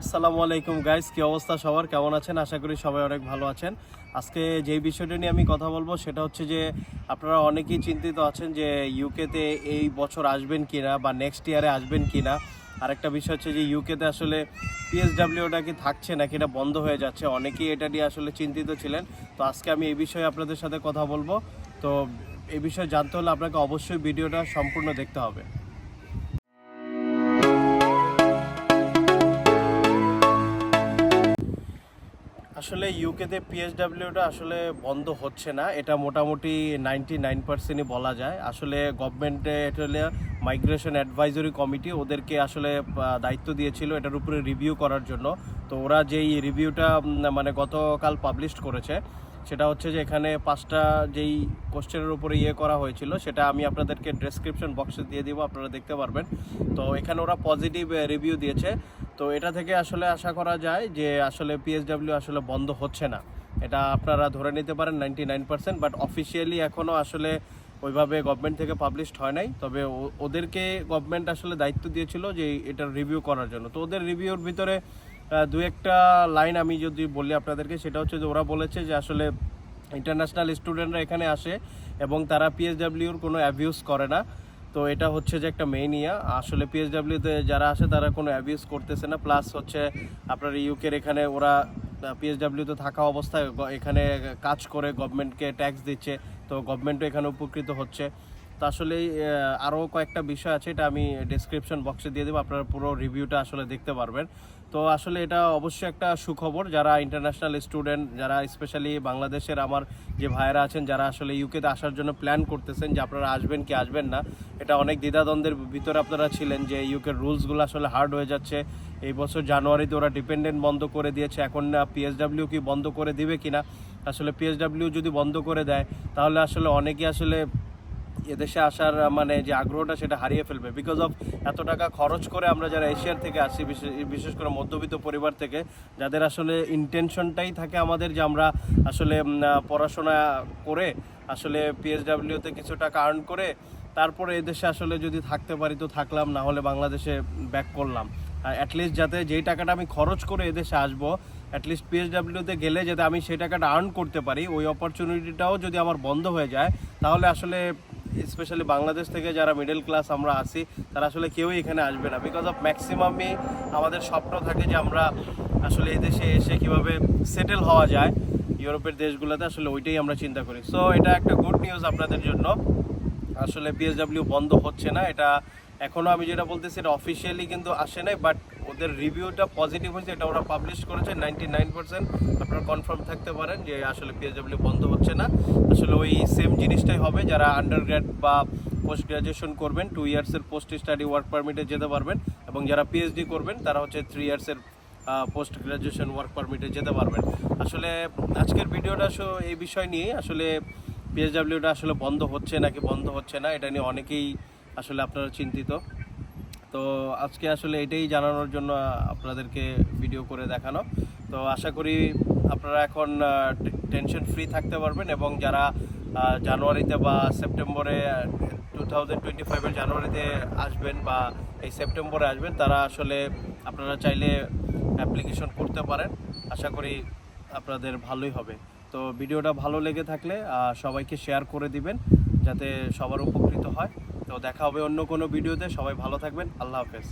আসসালামু আলাইকুম গাইস, কি অবস্থা সবার? কেমন আছেন? আশা করি সবাই অনেক ভালো আছেন। আজকে যেই বিষয়টা নিয়ে আমি কথা বলবো সেটা হচ্ছে যে আপনারা অনেকেই চিন্তিত আছেন যে ইউকেতে এই বছর আসবেন কিনা বা নেক্সট ইয়ারে আসবেন কিনা। আরেকটা বিষয় হচ্ছে যে ইউকেতে আসলে পিএসডাব্লিউটা কি থাকছে নাকি এটা বন্ধ হয়ে যাচ্ছে, অনেকেই এটা নিয়ে আসলে চিন্তিত ছিলেন। তো আজকে আমি এই বিষয়ে আপনাদের সাথে কথা বলবো। তো এই বিষয়ে জানতে হলে আপনাকে অবশ্যই ভিডিওটা সম্পূর্ণ দেখতে হবে। আসলে ইউকেতে পিএসডাব্লিউটা আসলে বন্ধ হচ্ছে না, এটা মোটামুটি 99%ই বলা যায়। আসলে গভর্নমেন্টে এটা হলে মাইগ্রেশন অ্যাডভাইজরি কমিটি ওদেরকে আসলে দায়িত্ব দিয়েছিল এটার উপরে রিভিউ করার জন্য। তো ওরা যেই রিভিউটা মানে গতকাল পাবলিশ করেছে, সেটা হচ্ছে যে এখানে 5টা যেই কোশ্চেনের উপরে করা হয়েছিল সেটা আমি আপনাদেরকে ডেসক্রিপশন বক্সে দিয়ে দিব, আপনারা দেখতে পারবেন। তো এখানে ওরা পজিটিভ রিভিউ দিয়েছে। তো এটা থেকে আসলে আশা করা যায় যে আসলে পিএসডাব্লিউ আসলে বন্ধ হচ্ছে না, এটা আপনারা ধরে নিতে পারেন 99%। বাট অফিসিয়ালি এখনও আসলে ওইভাবে গভর্নমেন্ট থেকে পাবলিশড হয় নাই। তবে ওদেরকে গভর্নমেন্ট আসলে দায়িত্ব দিয়েছিল যে এটার রিভিউ করার জন্য। তো ওদের রিভিউর ভিতরে দু একটা লাইন আমি যদি বলি আপনাদেরকে, সেটা হচ্ছে যে ওরা বলেছে যে আসলে ইন্টারন্যাশনাল স্টুডেন্টরা এখানে আসে এবং তারা পিএসডাব্লিউর কোনো অ্যাবিউজ করে না। তো এটা হচ্ছে যে একটা মেইন আসলে পিএসডাব্লিউতে যারা আসে তারা কোনো অ্যাবিউজ করতেছে না। প্লাস হচ্ছে আপনার ইউকের এখানে ওরা পিএসডাব্লিউতে থাকা অবস্থায় এখানে কাজ করে গভর্নমেন্টকে ট্যাক্স দিচ্ছে, তো গভর্নমেন্টও এখানে উপকৃত হচ্ছে। তো আসলে আরও কয়েকটা বিষয় আছে, এটা আমি ডেসক্রিপশন বক্সে দিয়ে দেবো, আপনারা পুরো রিভিউটা আসলে দেখতে পারবেন। তো আসলে এটা অবশ্যই একটা সুখবর যারা ইন্টারন্যাশনাল স্টুডেন্ট, যারা স্পেশালি বাংলাদেশের আমার যে ভাইয়েরা আছেন যারা আসলে ইউকেতে আসার জন্য প্ল্যান করতেছেন যে আপনারা আসবেন কি আসবেন না। এটা অনেক দ্বিধাদ্বন্দ্বের ভিতরে আপনারা ছিলেন যে ইউকের রুলসগুলো আসলে হার্ড হয়ে যাচ্ছে। এই বছর জানুয়ারিতে ওরা ডিপেন্ডেন্ট বন্ধ করে দিয়েছে, এখন পিএসডাব্লিউ কি বন্ধ করে দিবে কিনা। আসলে পিএসডাব্লিউ যদি বন্ধ করে দেয় তাহলে আসলে অনেকেই আসলে এদেশে আসার মানে যে আগ্রহটা সেটা হারিয়ে ফেলবে। বিকজ অফ এত টাকা খরচ করে আমরা যারা এশিয়ার থেকে আসি, বিশেষ করে মধ্যবিত্ত পরিবার থেকে, যাদের আসলে ইন্টেনশনটাই থাকে আমাদের যে আমরা আসলে পড়াশোনা করে আসলে পিএসডাব্লিউতে কিছু টাকা আর্ন করে তারপরে এদেশে আসলে যদি থাকতে পারি তো থাকলাম, না হলে বাংলাদেশে ব্যাক করলাম। অ্যাটলিস্ট যাতে যেই টাকাটা আমি খরচ করে এদেশে আসবো, অ্যাটলিস্ট পিএসডাব্লিউতে গেলে যাতে আমি সেই টাকাটা আর্ন করতে পারি, ওই অপরচুনিটিটাও যদি আমার বন্ধ হয়ে যায় তাহলে আসলে স্পেশালি বাংলাদেশ থেকে যারা মিডল ক্লাস আমরা আছি তারা আসলে কেউই এখানে আসবে না। বিকজ অফ ম্যাক্সিমামই আমাদের স্বপ্ন থাকে যে আমরা আসলে এই দেশে এসে কীভাবে সেটেল হওয়া যায় ইউরোপের দেশগুলোতে, আসলে ওইটাই আমরা চিন্তা করি। সো এটা একটা গুড নিউজ আপনাদের জন্য। আসলে পিএসডাব্লিউ বন্ধ হচ্ছে না, এটা এখনও আমি যেটা বলতেছি এটা অফিসিয়ালি কিন্তু আসে নাই, বাট ওদের রিভিউটা পজিটিভ হয়েছে, এটা ওরা পাবলিশ করেছে। 99% আপনারা কনফার্ম থাকতে পারেন যে আসলে পিএসডাব্লিউ বন্ধ হচ্ছে না। আসলে ওই সেম জিনিসটাই হবে, যারা আন্ডারগ্র্যাড বা পোস্ট গ্রাজুয়েশন করবেন 2 ইয়ার্সের পোস্ট স্টাডি ওয়ার্ক পারমিটে যেতে পারবেন, এবং যারা পিএইচডি করবেন তারা হচ্ছে 3 ইয়ার্সের পোস্ট গ্রাজুয়েশন ওয়ার্ক পারমিটে যেতে পারবেন। আসলে আজকের ভিডিওটা এই বিষয় নিয়ে আসলে পিএসডাব্লিউটা আসলে বন্ধ হচ্ছে নাকি বন্ধ হচ্ছে না এটা নিয়ে অনেকেই আসলে আপনারা চিন্তিত। তো আজকে আসলে এটাই জানানোর জন্য আপনাদেরকে ভিডিও করে দেখানো। তো আশা করি আপনারা এখন টেনশন ফ্রি থাকতে পারবেন, এবং যারা জানুয়ারিতে বা সেপ্টেম্বরে 2025-এর জানুয়ারিতে আসবেন বা এই সেপ্টেম্বরে আসবেন, তারা আসলে আপনারা চাইলে অ্যাপ্লিকেশন করতে পারেন। আশা করি আপনাদের ভালোই হবে। তো ভিডিওটা ভালো লেগে থাকলে সবাইকে শেয়ার করে দিবেন যাতে সবার উপকৃত হয়। তো দেখা হবে অন্য কোনো ভিডিওতে। সবাই ভালো থাকবেন। আল্লাহ হাফেজ।